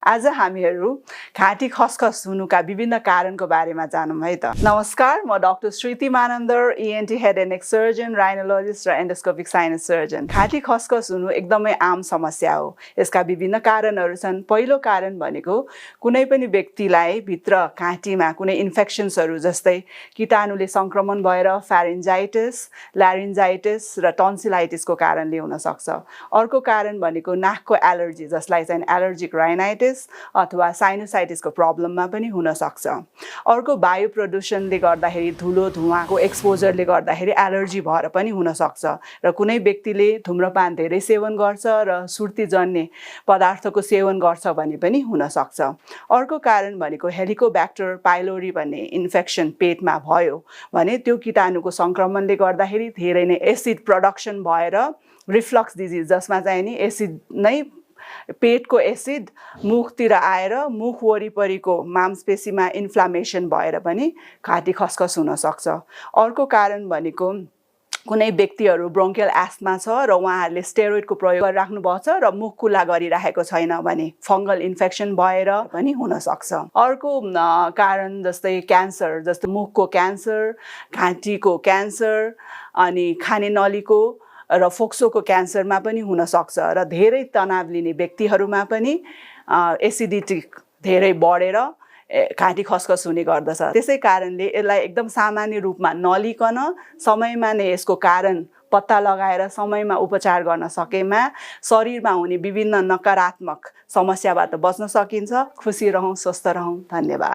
आज हामीहरू घाँटी खसखस हुनुका विभिन्न कारणको बारेमा जानौँ है त। नमस्कार, म doctor Shruti Manandhar, ENT head and neck surgeon, rhinologist र एन्डोस्कोपिक साइनस सर्जन। घाँटी खसखस हुनु एकदमै आम समस्या हो। यसका विभिन्न कारणहरू छन्। पहिलो कारण भनेको कुनै पनि व्यक्तिलाई भित्र घाँटीमा कुनै इन्फेक्सन्सहरू जस्तै कीटाणुले संक्रमण भएर फ्यारिन्जाइटिस, ल्यारिन्जाइटिस र टन्सिलाइटिसको कारणले हुन सक्छ। अर्को कारण भनेको नाकको एलर्जी जसलाई चाहिँ एलर्जिक राइनाइटिस अथवा साइनोसाइटिसको प्रब्लममा पनि हुन सक्छ। अर्को वायु प्रदूषणले गर्दाखेरि धुलो धुवाँको एक्सपोजरले गर्दाखेरि एलर्जी भएर पनि हुन सक्छ र कुनै व्यक्तिले धूम्रपान धेरै सेवन गर्छ र सुर्तीजन्य पदार्थको सेवन गर्छ भने पनि हुन सक्छ। अर्को कारण भनेको हेलिकोब्याक्टर पाइलोरी भन्ने इन्फेक्सन पेटमा भयो भने त्यो कीटाणुको संक्रमणले गर्दाखेरि धेरै नै एसिड प्रोडक्सन भएर रिफ्लक्स डिजिज जसमा चाहिँ नि एसिड नै पेटको एसिड मुखतिर आएर मुख वरिपरिको मांसपेशीमा इन्फ्लामेसन भएर पनि घाँटी खसखस हुन सक्छ। अर्को कारण भनेको कुनै व्यक्तिहरू ब्रोङ्कियल एस्थमा छ र उहाँहरूले स्टेरोइडको प्रयोग गरिराख्नु भएको छ र मुख खुला गरिराखेको छैन भने फङ्गल इन्फेक्सन भएर पनि हुन सक्छ। अर्को कारण जस्तै क्यान्सर, जस्तै मुखको क्यान्सर, घाँटीको क्यान्सर अनि खाने नलीको र फोक्सोको क्यान्सरमा पनि हुन सक्छ र धेरै तनाव लिने व्यक्तिहरूमा पनि एसिडिटी धेरै बढेर घाँटी खसखस हुने गर्दछ। त्यसै कारणले यसलाई एकदम सामान्य रूपमा नलिकन समयमा नै यसको कारण पत्ता लगाएर समयमा उपचार गर्न सकेमा शरीरमा हुने विभिन्न नकारात्मक समस्याबाट बच्न सकिन्छ। खुसी रहौँ, स्वस्थ रहौँ। धन्यवाद।